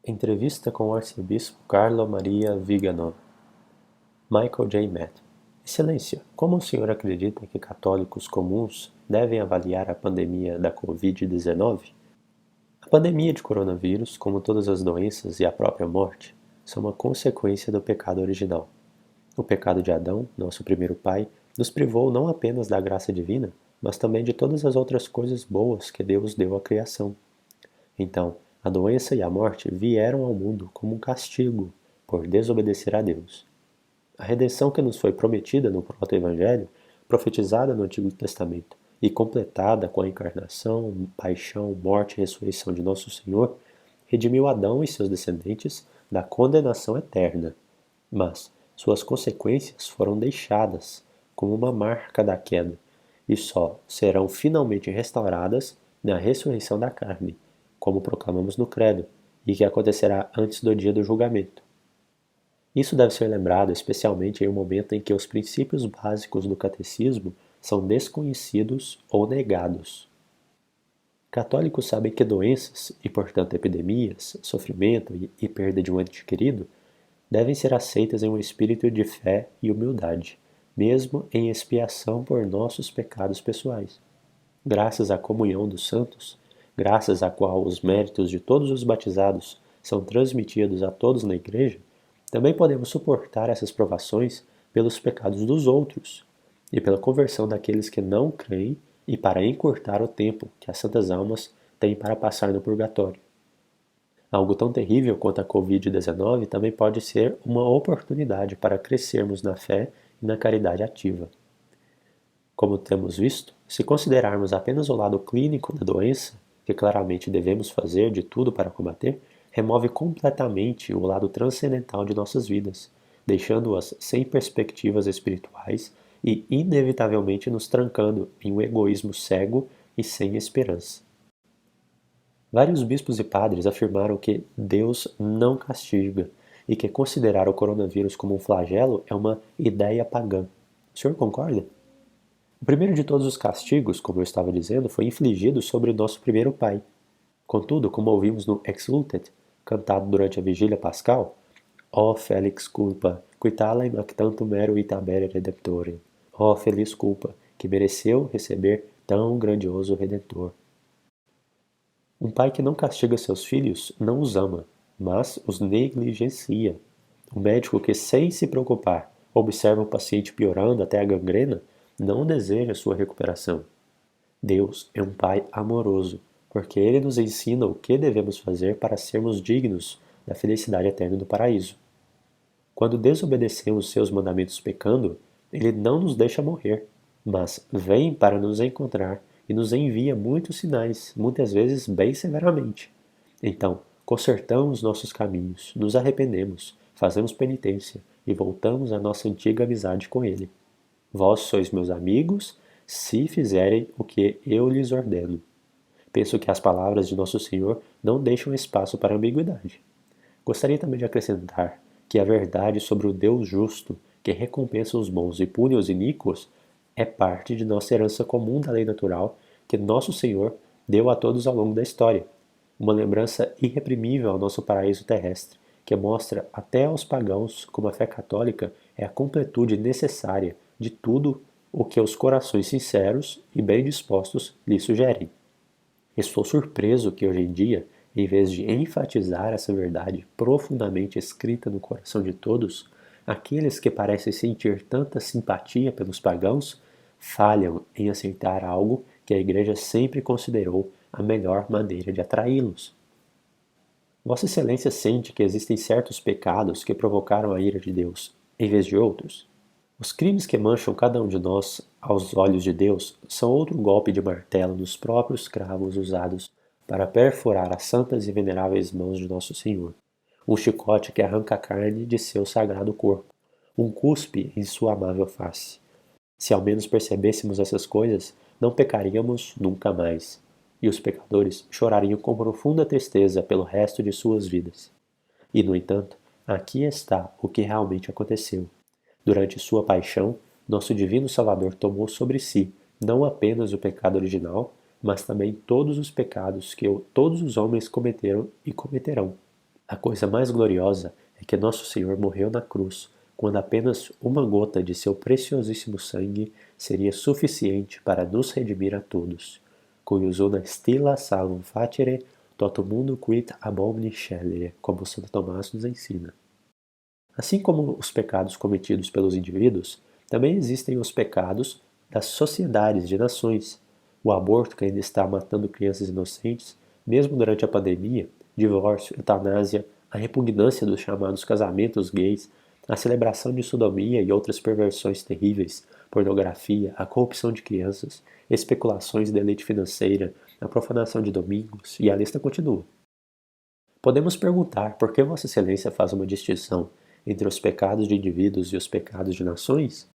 Entrevista com o arcebispo Carlo Maria Viganò. Michael J. Matt. Excelência, como o senhor acredita que católicos comuns devem avaliar a pandemia da Covid-19? A pandemia de coronavírus, como todas as doenças e a própria morte, são uma consequência do pecado original. O pecado de Adão, nosso primeiro pai, nos privou não apenas da graça divina, mas também de todas as outras coisas boas que Deus deu à criação. Então, a doença e a morte vieram ao mundo como um castigo por desobedecer a Deus. A redenção que nos foi prometida no proto-evangelho, profetizada no Antigo Testamento e completada com a encarnação, paixão, morte e ressurreição de nosso Senhor, redimiu Adão e seus descendentes da condenação eterna. Mas suas consequências foram deixadas como uma marca da queda e só serão finalmente restauradas na ressurreição da carne, como proclamamos no Credo, e que acontecerá antes do dia do julgamento. Isso deve ser lembrado especialmente em um momento em que os princípios básicos do catecismo são desconhecidos ou negados. Católicos sabem que doenças, e portanto epidemias, sofrimento e perda de um ente querido, devem ser aceitas em um espírito de fé e humildade, mesmo em expiação por nossos pecados pessoais. Graças à comunhão dos santos, graças à qual os méritos de todos os batizados são transmitidos a todos na Igreja, também podemos suportar essas provações pelos pecados dos outros e pela conversão daqueles que não creem e para encurtar o tempo que as santas almas têm para passar no purgatório. Algo tão terrível quanto a Covid-19 também pode ser uma oportunidade para crescermos na fé e na caridade ativa. Como temos visto, se considerarmos apenas o lado clínico da doença, que claramente devemos fazer de tudo para combater, remove completamente o lado transcendental de nossas vidas, deixando-as sem perspectivas espirituais e inevitavelmente nos trancando em um egoísmo cego e sem esperança. Vários bispos e padres afirmaram que Deus não castiga e que considerar o coronavírus como um flagelo é uma ideia pagã. O senhor concorda? O primeiro de todos os castigos, como eu estava dizendo, foi infligido sobre o nosso primeiro pai. Contudo, como ouvimos no Exultet, cantado durante a vigília pascal, ó felix culpa, qui talem ac tantum mero itabere redemptorem. Ó feliz culpa, que mereceu receber tão grandioso Redentor. Um pai que não castiga seus filhos não os ama, mas os negligencia. Um médico que, sem se preocupar, observa o paciente piorando até a gangrena, não deseja sua recuperação. Deus é um Pai amoroso, porque Ele nos ensina o que devemos fazer para sermos dignos da felicidade eterna do paraíso. Quando desobedecemos seus mandamentos pecando, Ele não nos deixa morrer, mas vem para nos encontrar e nos envia muitos sinais, muitas vezes bem severamente. Então, consertamos nossos caminhos, nos arrependemos, fazemos penitência e voltamos à nossa antiga amizade com Ele. Vós sois meus amigos, se fizerem o que eu lhes ordeno. Penso que as palavras de Nosso Senhor não deixam espaço para ambiguidade. Gostaria também de acrescentar que a verdade sobre o Deus justo, que recompensa os bons e pune os iníquos, é parte de nossa herança comum da lei natural que Nosso Senhor deu a todos ao longo da história. Uma lembrança irreprimível ao nosso paraíso terrestre, que mostra até aos pagãos como a fé católica é a completude necessária de tudo o que os corações sinceros e bem dispostos lhe sugerem. Estou surpreso que hoje em dia, em vez de enfatizar essa verdade profundamente escrita no coração de todos, aqueles que parecem sentir tanta simpatia pelos pagãos falham em aceitar algo que a Igreja sempre considerou a melhor maneira de atraí-los. Vossa Excelência sente que existem certos pecados que provocaram a ira de Deus, em vez de outros? Os crimes que mancham cada um de nós aos olhos de Deus são outro golpe de martelo nos próprios cravos usados para perfurar as santas e veneráveis mãos de Nosso Senhor. Um chicote que arranca a carne de seu sagrado corpo. Um cuspe em sua amável face. Se ao menos percebêssemos essas coisas, não pecaríamos nunca mais. E os pecadores chorariam com profunda tristeza pelo resto de suas vidas. E, no entanto, aqui está o que realmente aconteceu. Durante sua paixão, nosso divino Salvador tomou sobre si não apenas o pecado original, mas também todos os pecados que todos os homens cometeram e cometerão. A coisa mais gloriosa é que nosso Senhor morreu na cruz, quando apenas uma gota de seu preciosíssimo sangue seria suficiente para nos redimir a todos. Cuius una stilla salvum facere, toto mundo quid ab omni scelere, como Santo Tomás nos ensina. Assim como os pecados cometidos pelos indivíduos, também existem os pecados das sociedades de nações. O aborto que ainda está matando crianças inocentes, mesmo durante a pandemia, divórcio, eutanásia, a repugnância dos chamados casamentos gays, a celebração de sodomia e outras perversões terríveis, pornografia, a corrupção de crianças, especulações de elite financeira, a profanação de domingos, e a lista continua. Podemos perguntar por que Vossa Excelência faz uma distinção entre os pecados de indivíduos e os pecados de nações?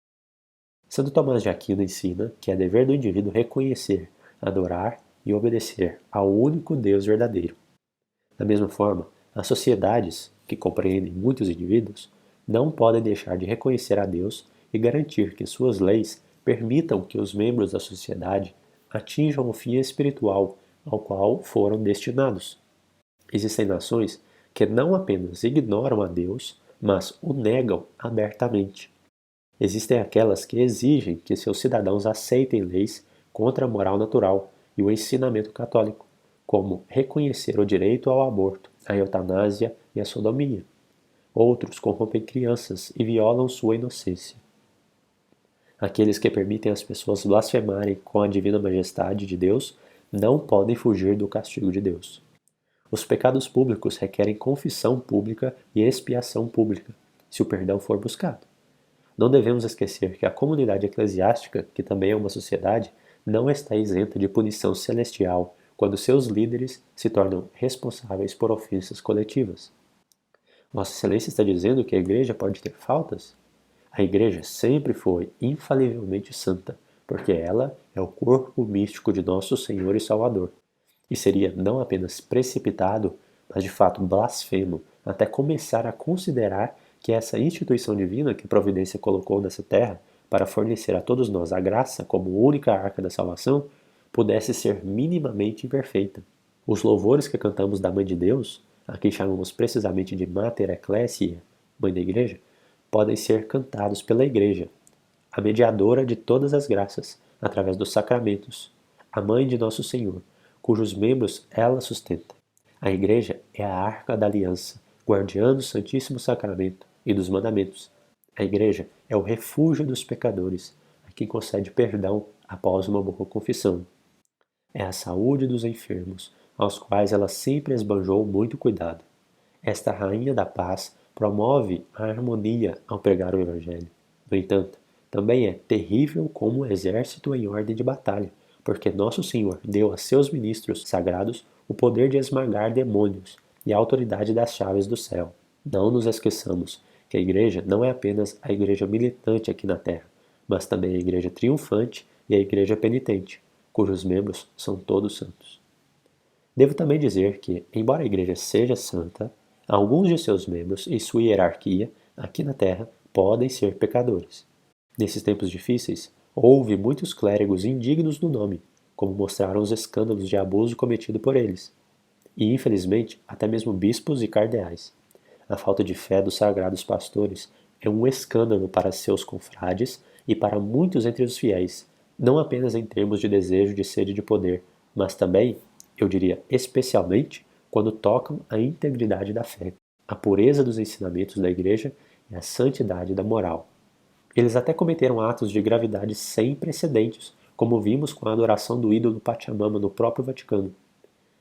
Santo Tomás de Aquino ensina que é dever do indivíduo reconhecer, adorar e obedecer ao único Deus verdadeiro. Da mesma forma, as sociedades, que compreendem muitos indivíduos, não podem deixar de reconhecer a Deus e garantir que suas leis permitam que os membros da sociedade atinjam o fim espiritual ao qual foram destinados. Existem nações que não apenas ignoram a Deus, mas o negam abertamente. Existem aquelas que exigem que seus cidadãos aceitem leis contra a moral natural e o ensinamento católico, como reconhecer o direito ao aborto, a eutanásia e a sodomia. Outros corrompem crianças e violam sua inocência. Aqueles que permitem as pessoas blasfemarem com a divina majestade de Deus não podem fugir do castigo de Deus. Os pecados públicos requerem confissão pública e expiação pública, se o perdão for buscado. Não devemos esquecer que a comunidade eclesiástica, que também é uma sociedade, não está isenta de punição celestial quando seus líderes se tornam responsáveis por ofensas coletivas. Vossa Excelência está dizendo que a Igreja pode ter faltas? A Igreja sempre foi infalivelmente santa, porque ela é o corpo místico de nosso Senhor e Salvador. E seria não apenas precipitado, mas de fato blasfemo, até começar a considerar que essa instituição divina que a providência colocou nessa terra para fornecer a todos nós a graça como única arca da salvação, pudesse ser minimamente imperfeita. Os louvores que cantamos da Mãe de Deus, a quem chamamos precisamente de Mater Ecclesiae, Mãe da Igreja, podem ser cantados pela Igreja, a mediadora de todas as graças, através dos sacramentos, a Mãe de Nosso Senhor, cujos membros ela sustenta. A Igreja é a arca da aliança, guardiã do Santíssimo Sacramento e dos mandamentos. A Igreja é o refúgio dos pecadores, a quem concede perdão após uma boa confissão. É a saúde dos enfermos, aos quais ela sempre esbanjou muito cuidado. Esta Rainha da Paz promove a harmonia ao pregar o Evangelho. No entanto, também é terrível como um exército em ordem de batalha, porque Nosso Senhor deu a seus ministros sagrados o poder de esmagar demônios e a autoridade das chaves do céu. Não nos esqueçamos que a Igreja não é apenas a Igreja militante aqui na Terra, mas também a Igreja triunfante e a Igreja penitente, cujos membros são todos santos. Devo também dizer que, embora a Igreja seja santa, alguns de seus membros e sua hierarquia, aqui na Terra, podem ser pecadores. Nesses tempos difíceis, houve muitos clérigos indignos do nome, como mostraram os escândalos de abuso cometido por eles. E, infelizmente, até mesmo bispos e cardeais. A falta de fé dos sagrados pastores é um escândalo para seus confrades e para muitos entre os fiéis, não apenas em termos de desejo de sede de poder, mas também, eu diria especialmente, quando tocam a integridade da fé, a pureza dos ensinamentos da Igreja e a santidade da moral. Eles até cometeram atos de gravidade sem precedentes, como vimos com a adoração do ídolo Pachamama no próprio Vaticano.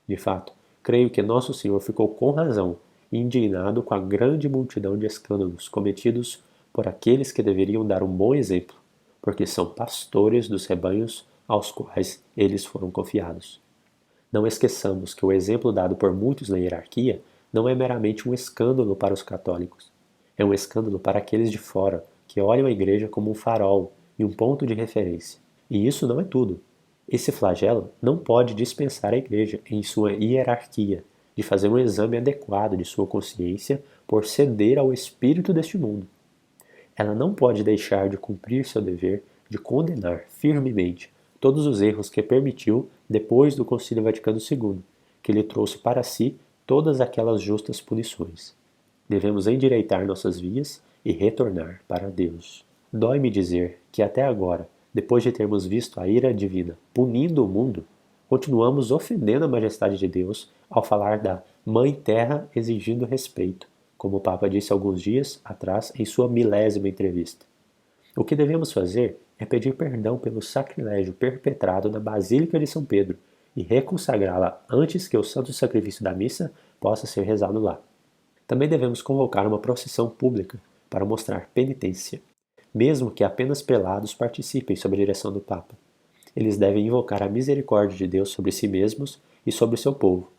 De fato, creio que Nosso Senhor ficou com razão indignado com a grande multidão de escândalos cometidos por aqueles que deveriam dar um bom exemplo, porque são pastores dos rebanhos aos quais eles foram confiados. Não esqueçamos que o exemplo dado por muitos na hierarquia não é meramente um escândalo para os católicos. É um escândalo para aqueles de fora, que olham a Igreja como um farol e um ponto de referência. E isso não é tudo. Esse flagelo não pode dispensar a Igreja, em sua hierarquia, de fazer um exame adequado de sua consciência por ceder ao espírito deste mundo. Ela não pode deixar de cumprir seu dever de condenar firmemente todos os erros que permitiu depois do Concílio Vaticano II, que lhe trouxe para si todas aquelas justas punições. Devemos endireitar nossas vias e retornar para Deus. Dói-me dizer que até agora, depois de termos visto a ira divina punindo o mundo, continuamos ofendendo a majestade de Deus ao falar da Mãe Terra exigindo respeito, como o Papa disse alguns dias atrás em sua 1000ª entrevista. O que devemos fazer é pedir perdão pelo sacrilégio perpetrado na Basílica de São Pedro e reconsagrá-la antes que o santo sacrifício da missa possa ser rezado lá. Também devemos convocar uma procissão pública para mostrar penitência, mesmo que apenas prelados participem sob a direção do Papa. Eles devem invocar a misericórdia de Deus sobre si mesmos e sobre o seu povo.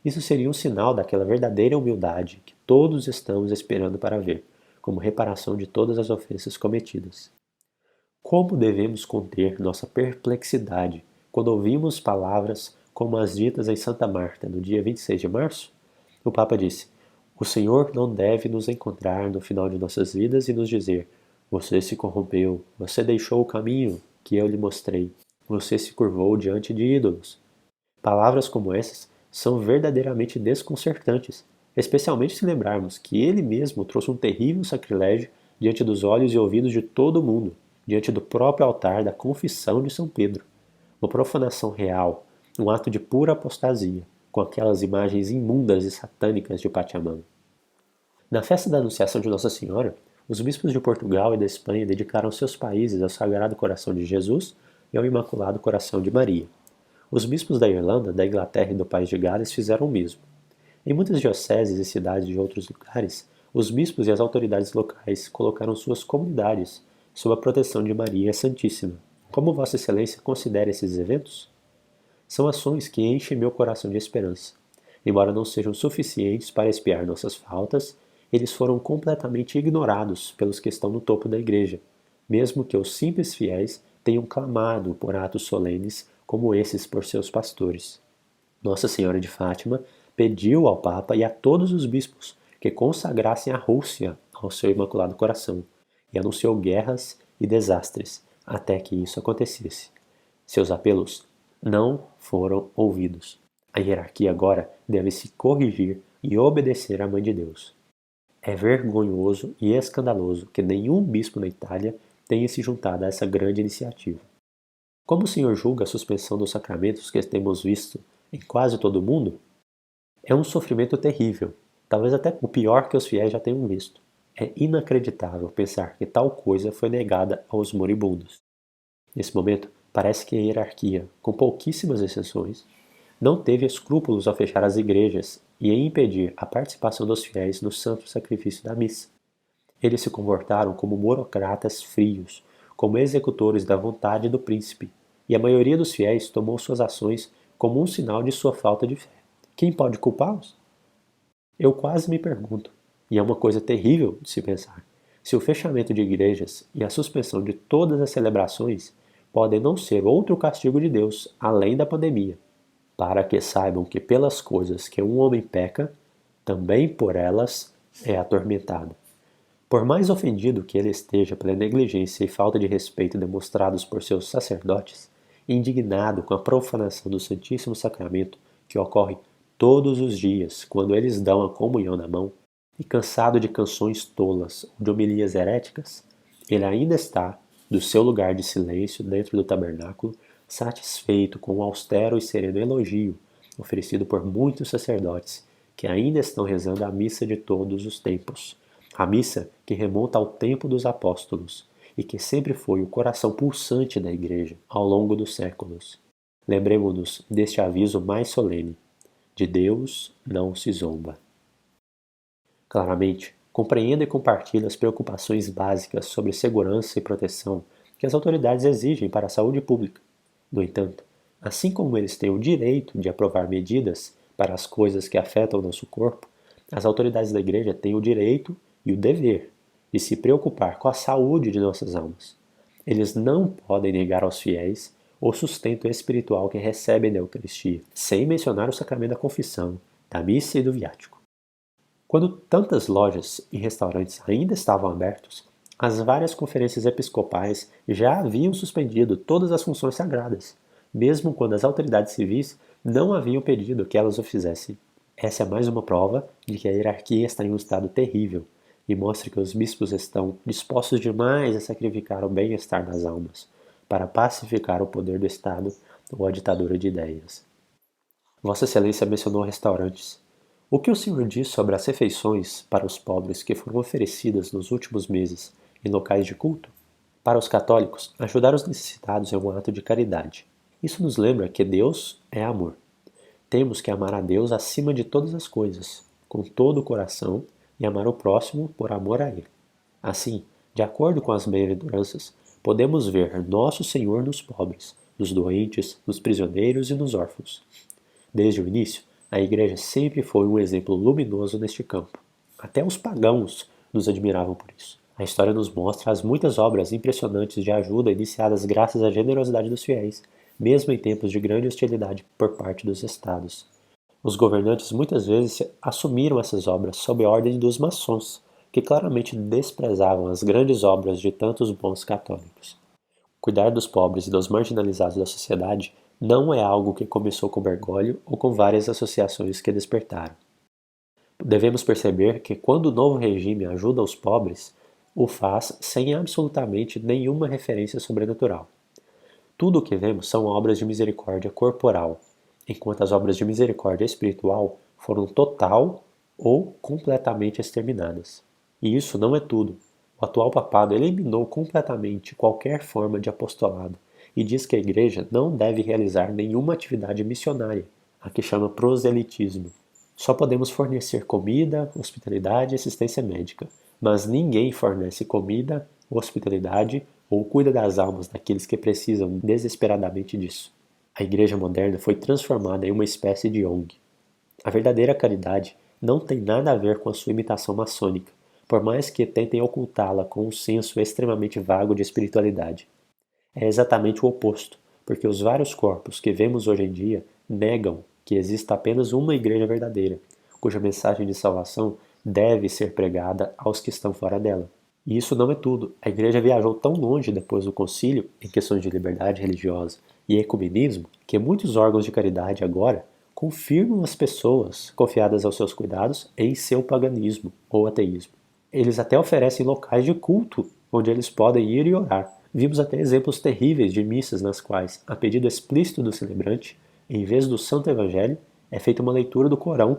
Isso seria um sinal daquela verdadeira humildade que todos estamos esperando para ver, como reparação de todas as ofensas cometidas. Como devemos conter nossa perplexidade quando ouvimos palavras como as ditas em Santa Marta no dia 26 de março? O Papa disse: "O Senhor não deve nos encontrar no final de nossas vidas e nos dizer: você se corrompeu, você deixou o caminho que eu lhe mostrei, você se curvou diante de ídolos." Palavras como essas são verdadeiramente desconcertantes, especialmente se lembrarmos que ele mesmo trouxe um terrível sacrilégio diante dos olhos e ouvidos de todo mundo, diante do próprio altar da confissão de São Pedro. Uma profanação real, um ato de pura apostasia, com aquelas imagens imundas e satânicas de Pachamama. Na festa da Anunciação de Nossa Senhora, os bispos de Portugal e da Espanha dedicaram seus países ao Sagrado Coração de Jesus e ao Imaculado Coração de Maria. Os bispos da Irlanda, da Inglaterra e do País de Gales fizeram o mesmo. Em muitas dioceses e cidades de outros lugares, os bispos e as autoridades locais colocaram suas comunidades sob a proteção de Maria Santíssima. Como Vossa Excelência considera esses eventos? São ações que enchem meu coração de esperança. Embora não sejam suficientes para expiar nossas faltas, eles foram completamente ignorados pelos que estão no topo da igreja, mesmo que os simples fiéis tenham clamado por atos solenes como esses por seus pastores. Nossa Senhora de Fátima pediu ao Papa e a todos os bispos que consagrassem a Rússia ao seu Imaculado Coração e anunciou guerras e desastres até que isso acontecesse. Seus apelos não foram ouvidos. A hierarquia agora deve se corrigir e obedecer à Mãe de Deus. É vergonhoso e escandaloso que nenhum bispo na Itália tenha se juntado a essa grande iniciativa. Como o Senhor julga a suspensão dos sacramentos que temos visto em quase todo o mundo? É um sofrimento terrível, talvez até o pior que os fiéis já tenham visto. É inacreditável pensar que tal coisa foi negada aos moribundos. Nesse momento, parece que a hierarquia, com pouquíssimas exceções, não teve escrúpulos ao fechar as igrejas e em impedir a participação dos fiéis no santo sacrifício da missa. Eles se comportaram como burocratas frios, como executores da vontade do príncipe, e a maioria dos fiéis tomou suas ações como um sinal de sua falta de fé. Quem pode culpá-los? Eu quase me pergunto, e é uma coisa terrível de se pensar, se o fechamento de igrejas e a suspensão de todas as celebrações podem não ser outro castigo de Deus, além da pandemia, para que saibam que pelas coisas que um homem peca, também por elas é atormentado. Por mais ofendido que ele esteja pela negligência e falta de respeito demonstrados por seus sacerdotes, indignado com a profanação do Santíssimo Sacramento que ocorre todos os dias quando eles dão a comunhão na mão, e cansado de canções tolas ou de homilias heréticas, ele ainda está, do seu lugar de silêncio dentro do tabernáculo, satisfeito com o austero e sereno elogio oferecido por muitos sacerdotes que ainda estão rezando a missa de todos os tempos, a missa que remonta ao tempo dos apóstolos e que sempre foi o coração pulsante da Igreja ao longo dos séculos. Lembremos-nos deste aviso mais solene: de Deus não se zomba. Claramente, compreendo e compartilho as preocupações básicas sobre segurança e proteção que as autoridades exigem para a saúde pública. No entanto, assim como eles têm o direito de aprovar medidas para as coisas que afetam o nosso corpo, as autoridades da Igreja têm o direito e o dever de se preocupar com a saúde de nossas almas. Eles não podem negar aos fiéis o sustento espiritual que recebem da Eucaristia, sem mencionar o sacramento da confissão, da missa e do viático. Quando tantas lojas e restaurantes ainda estavam abertos, as várias conferências episcopais já haviam suspendido todas as funções sagradas, mesmo quando as autoridades civis não haviam pedido que elas o fizessem. Essa é mais uma prova de que a hierarquia está em um estado terrível e mostra que os bispos estão dispostos demais a sacrificar o bem-estar das almas para pacificar o poder do Estado ou a ditadura de ideias. Vossa Excelência mencionou restaurantes. O que o senhor diz sobre as refeições para os pobres que foram oferecidas nos últimos meses em locais de culto? Para os católicos, ajudar os necessitados é um ato de caridade. Isso nos lembra que Deus é amor. Temos que amar a Deus acima de todas as coisas, com todo o coração, e amar o próximo por amor a Ele. Assim, de acordo com as bem-aventuranças, podemos ver nosso Senhor nos pobres, nos doentes, nos prisioneiros e nos órfãos. Desde o início, a Igreja sempre foi um exemplo luminoso neste campo. Até os pagãos nos admiravam por isso. A história nos mostra as muitas obras impressionantes de ajuda iniciadas graças à generosidade dos fiéis, mesmo em tempos de grande hostilidade por parte dos estados. Os governantes muitas vezes assumiram essas obras sob a ordem dos maçons, que claramente desprezavam as grandes obras de tantos bons católicos. Cuidar dos pobres e dos marginalizados da sociedade não é algo que começou com Bergoglio ou com várias associações que despertaram. Devemos perceber que quando o novo regime ajuda os pobres, o faz sem absolutamente nenhuma referência sobrenatural. Tudo o que vemos são obras de misericórdia corporal, enquanto as obras de misericórdia espiritual foram total ou completamente exterminadas. E isso não é tudo. O atual papado eliminou completamente qualquer forma de apostolado e diz que a Igreja não deve realizar nenhuma atividade missionária, a que chama proselitismo. Só podemos fornecer comida, hospitalidade e assistência médica, mas ninguém fornece comida, hospitalidade ou cuida das almas daqueles que precisam desesperadamente disso. A Igreja moderna foi transformada em uma espécie de ONG. A verdadeira caridade não tem nada a ver com a sua imitação maçônica, por mais que tentem ocultá-la com um senso extremamente vago de espiritualidade. É exatamente o oposto, porque os vários corpos que vemos hoje em dia negam que exista apenas uma igreja verdadeira, cuja mensagem de salvação deve ser pregada aos que estão fora dela. E isso não é tudo. A igreja viajou tão longe depois do concílio, em questões de liberdade religiosa e ecumenismo, que muitos órgãos de caridade agora confirmam as pessoas confiadas aos seus cuidados em seu paganismo ou ateísmo. Eles até oferecem locais de culto onde eles podem ir e orar. Vimos até exemplos terríveis de missas nas quais, a pedido explícito do celebrante, em vez do Santo Evangelho, é feita uma leitura do Corão,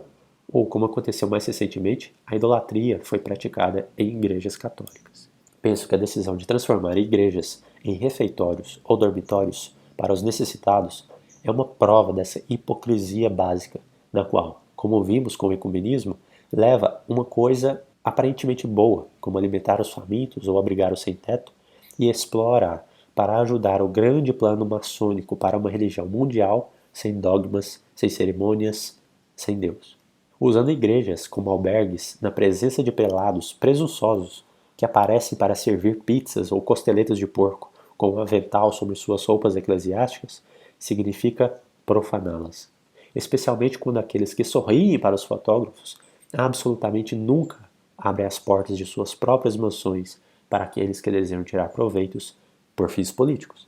ou, como aconteceu mais recentemente, a idolatria foi praticada em igrejas católicas. Penso que a decisão de transformar igrejas em refeitórios ou dormitórios para os necessitados é uma prova dessa hipocrisia básica, na qual, como vimos com o ecumenismo, leva uma coisa aparentemente boa, como alimentar os famintos ou abrigar os sem-teto, e explora para ajudar o grande plano maçônico para uma religião mundial sem dogmas, sem cerimônias, sem Deus. Usando igrejas como albergues na presença de prelados presunçosos que aparecem para servir pizzas ou costeletas de porco com um avental sobre suas roupas eclesiásticas, significa profaná-las. Especialmente quando aqueles que sorriem para os fotógrafos absolutamente nunca abrem as portas de suas próprias mansões para aqueles que desejam tirar proveitos por fins políticos.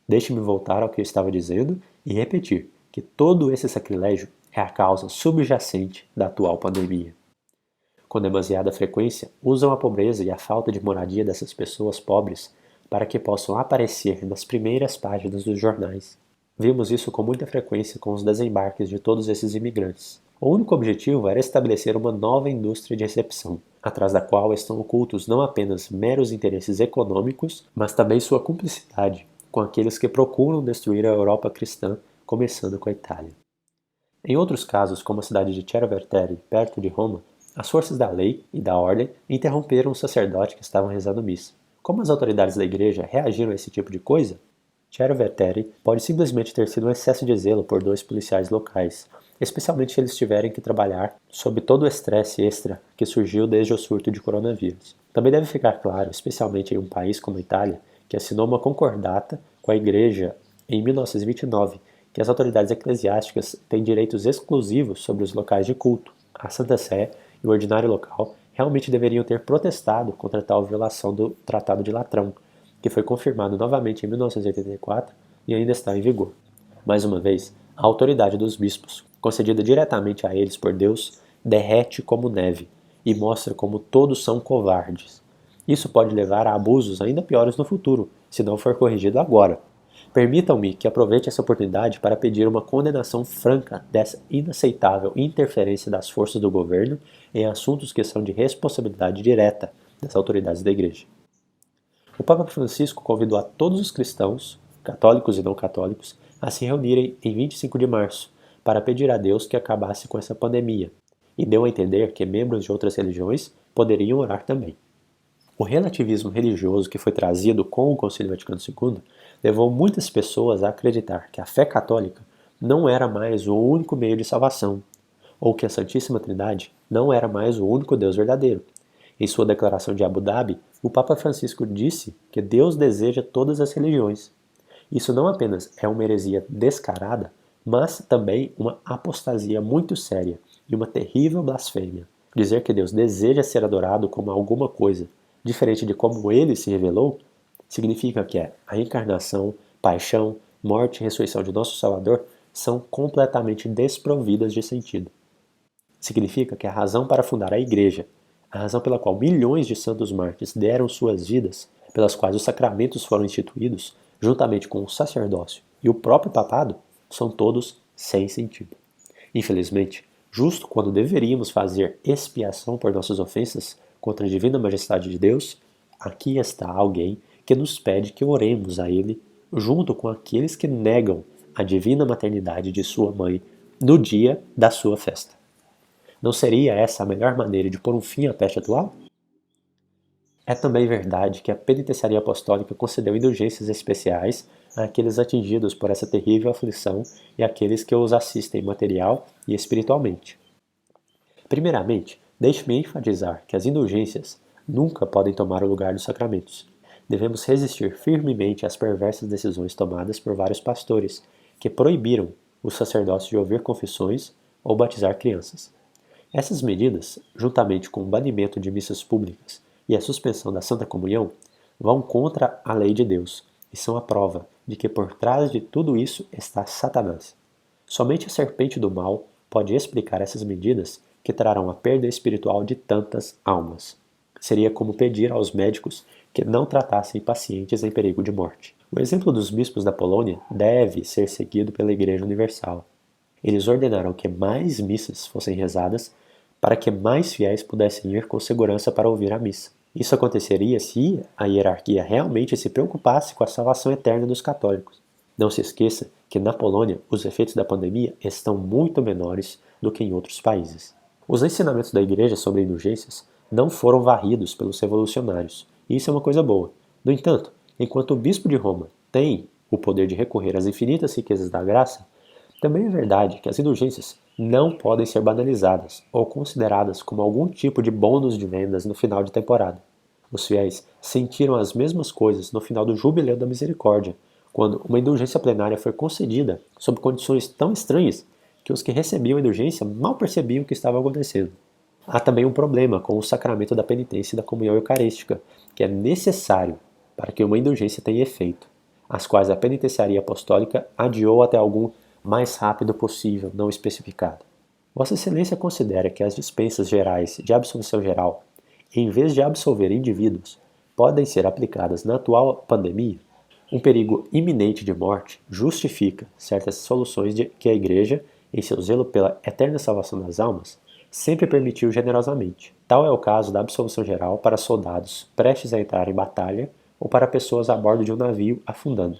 Deixe-me voltar ao que eu estava dizendo e repetir que todo esse sacrilégio é a causa subjacente da atual pandemia. Com demasiada frequência, usam a pobreza e a falta de moradia dessas pessoas pobres para que possam aparecer nas primeiras páginas dos jornais. Vimos isso com muita frequência com os desembarques de todos esses imigrantes. O único objetivo era estabelecer uma nova indústria de recepção, atrás da qual estão ocultos não apenas meros interesses econômicos, mas também sua cumplicidade com aqueles que procuram destruir a Europa cristã, começando com a Itália. Em outros casos, como a cidade de Cerveteri, perto de Roma, as forças da lei e da ordem interromperam o sacerdote que estavam rezando missa. Como as autoridades da igreja reagiram a esse tipo de coisa? Cerveteri pode simplesmente ter sido um excesso de zelo por dois policiais locais, especialmente se eles tiverem que trabalhar sob todo o estresse extra que surgiu desde o surto de coronavírus. Também deve ficar claro, especialmente em um país como a Itália, que assinou uma concordata com a igreja em 1929, que as autoridades eclesiásticas têm direitos exclusivos sobre os locais de culto. A Santa Sé e o ordinário local realmente deveriam ter protestado contra tal violação do Tratado de Latrão, que foi confirmado novamente em 1984 e ainda está em vigor. Mais uma vez, A autoridade dos bispos, concedida diretamente a eles por Deus, derrete como neve e mostra como todos são covardes. Isso pode levar a abusos ainda piores no futuro, se não for corrigido agora. Permitam-me que aproveite essa oportunidade para pedir uma condenação franca dessa inaceitável interferência das forças do governo em assuntos que são de responsabilidade direta das autoridades da Igreja. O Papa Francisco convidou a todos os cristãos, católicos e não católicos, a se reunirem em 25 de março para pedir a Deus que acabasse com essa pandemia, e deu a entender que membros de outras religiões poderiam orar também. O relativismo religioso que foi trazido com o Concílio Vaticano II levou muitas pessoas a acreditar que a fé católica não era mais o único meio de salvação, ou que a Santíssima Trindade não era mais o único Deus verdadeiro. Em sua declaração de Abu Dhabi, o Papa Francisco disse que Deus deseja todas as religiões. Isso não apenas é uma heresia descarada, mas também uma apostasia muito séria e uma terrível blasfêmia. Dizer que Deus deseja ser adorado como alguma coisa, diferente de como ele se revelou, significa que a encarnação, paixão, morte e ressurreição de nosso Salvador são completamente desprovidas de sentido. Significa que a razão para fundar a Igreja, a razão pela qual milhões de santos mártires deram suas vidas, pelas quais os sacramentos foram instituídos, juntamente com o sacerdócio e o próprio papado, são todos sem sentido. Infelizmente, justo quando deveríamos fazer expiação por nossas ofensas contra a divina majestade de Deus, aqui está alguém que nos pede que oremos a Ele, junto com aqueles que negam a divina maternidade de sua mãe no dia da sua festa. Não seria essa a melhor maneira de pôr um fim à peste atual? É também verdade que a penitenciaria apostólica concedeu indulgências especiais àqueles atingidos por essa terrível aflição e àqueles que os assistem material e espiritualmente. Primeiramente, deixe-me enfatizar que as indulgências nunca podem tomar o lugar dos sacramentos. Devemos resistir firmemente às perversas decisões tomadas por vários pastores, que proibiram os sacerdotes de ouvir confissões ou batizar crianças. Essas medidas, juntamente com o banimento de missas públicas e a suspensão da Santa Comunhão, vão contra a lei de Deus e são a prova de que por trás de tudo isso está Satanás. Somente a serpente do mal pode explicar essas medidas que trarão a perda espiritual de tantas almas. Seria como pedir aos médicos que não tratassem pacientes em perigo de morte. O exemplo dos bispos da Polônia deve ser seguido pela Igreja Universal. Eles ordenaram que mais missas fossem rezadas para que mais fiéis pudessem ir com segurança para ouvir a missa. Isso aconteceria se a hierarquia realmente se preocupasse com a salvação eterna dos católicos. Não se esqueça que na Polônia os efeitos da pandemia estão muito menores do que em outros países. Os ensinamentos da Igreja sobre indulgências não foram varridos pelos revolucionários, e isso é uma coisa boa. No entanto, enquanto o bispo de Roma tem o poder de recorrer às infinitas riquezas da graça, também é verdade que as indulgências não podem ser banalizadas ou consideradas como algum tipo de bônus de vendas no final de temporada. Os fiéis sentiram as mesmas coisas no final do Jubileu da Misericórdia, quando uma indulgência plenária foi concedida sob condições tão estranhas que os que recebiam a indulgência mal percebiam o que estava acontecendo. Há também um problema com o sacramento da penitência e da comunhão eucarística, que é necessário para que uma indulgência tenha efeito, as quais a penitenciaria apostólica adiou até algum mais rápido possível, não especificado. Vossa Excelência considera que as dispensas gerais de absolvição geral, em vez de absolver indivíduos, podem ser aplicadas na atual pandemia? Um perigo iminente de morte justifica certas soluções que a Igreja, em seu zelo pela eterna salvação das almas, sempre permitiu generosamente. Tal é o caso da absolvição geral para soldados prestes a entrar em batalha ou para pessoas a bordo de um navio afundando.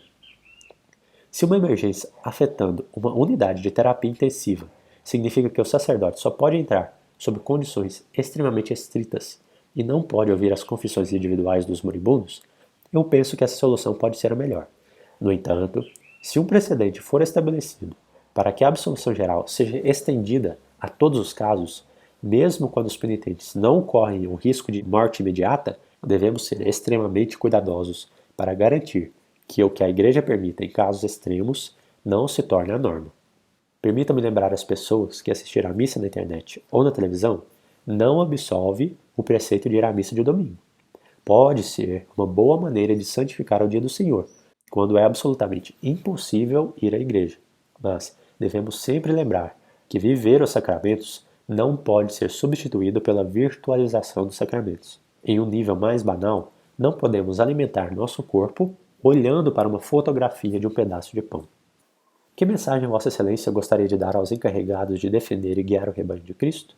Se uma emergência afetando uma unidade de terapia intensiva significa que o sacerdote só pode entrar sob condições extremamente estritas e não pode ouvir as confissões individuais dos moribundos, eu penso que essa solução pode ser a melhor. No entanto, se um precedente for estabelecido para que a absolvição geral seja estendida a todos os casos, mesmo quando os penitentes não correm o risco de morte imediata, devemos ser extremamente cuidadosos para garantir que o que a Igreja permita em casos extremos não se torne a norma. Permita-me lembrar às pessoas que assistiram à missa na internet ou na televisão não absolve o preceito de ir à missa de domingo. Pode ser uma boa maneira de santificar o dia do Senhor, quando é absolutamente impossível ir à igreja. Mas devemos sempre lembrar que viver os sacramentos não pode ser substituído pela virtualização dos sacramentos. Em um nível mais banal, não podemos alimentar nosso corpo olhando para uma fotografia de um pedaço de pão. Que mensagem Vossa Excelência gostaria de dar aos encarregados de defender e guiar o rebanho de Cristo?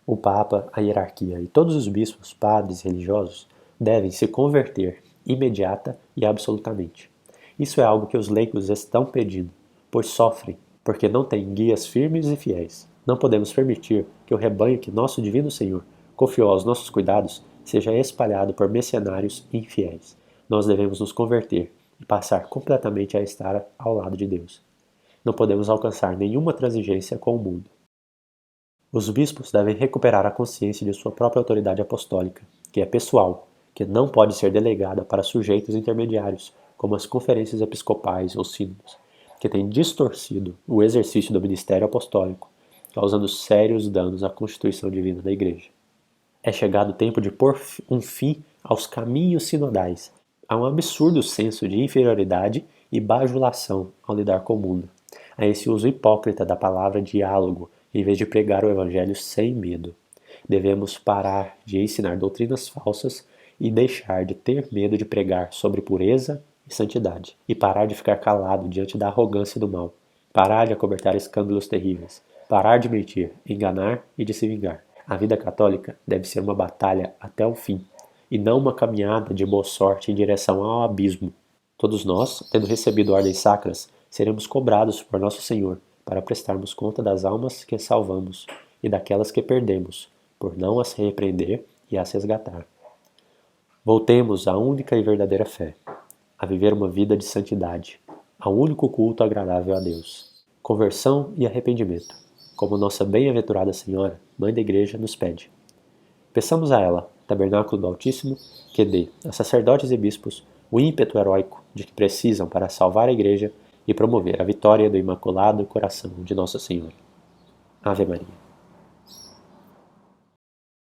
O Papa, a hierarquia e todos os bispos, padres e religiosos devem se converter imediata e absolutamente. Isso é algo que os leigos estão pedindo, pois sofrem, porque não têm guias firmes e fiéis. Não podemos permitir que o rebanho que nosso Divino Senhor confiou aos nossos cuidados seja espalhado por mercenários infiéis. Nós devemos nos converter e passar completamente a estar ao lado de Deus. Não podemos alcançar nenhuma transigência com o mundo. Os bispos devem recuperar a consciência de sua própria autoridade apostólica, que é pessoal, que não pode ser delegada para sujeitos intermediários, como as conferências episcopais ou sínodos, que têm distorcido o exercício do ministério apostólico, causando sérios danos à constituição divina da Igreja. É chegado o tempo de pôr um fim aos caminhos sinodais, a um absurdo senso de inferioridade e bajulação ao lidar com o mundo, a esse uso hipócrita da palavra diálogo, em vez de pregar o Evangelho sem medo. Devemos parar de ensinar doutrinas falsas e deixar de ter medo de pregar sobre pureza e santidade, e parar de ficar calado diante da arrogância do mal, parar de acobertar escândalos terríveis, parar de mentir, enganar e de se vingar. A vida católica deve ser uma batalha até o fim, e não uma caminhada de boa sorte em direção ao abismo. Todos nós, tendo recebido ordens sacras, seremos cobrados por nosso Senhor para prestarmos conta das almas que salvamos e daquelas que perdemos, por não as repreender e as resgatar. Voltemos à única e verdadeira fé, a viver uma vida de santidade, ao único culto agradável a Deus. Conversão e arrependimento, como nossa bem-aventurada Senhora, Mãe da Igreja, nos pede. Peçamos a ela, Tabernáculo do Altíssimo, que dê a sacerdotes e bispos o ímpeto heróico de que precisam para salvar a Igreja e promover a vitória do Imaculado Coração de Nossa Senhora. Ave Maria.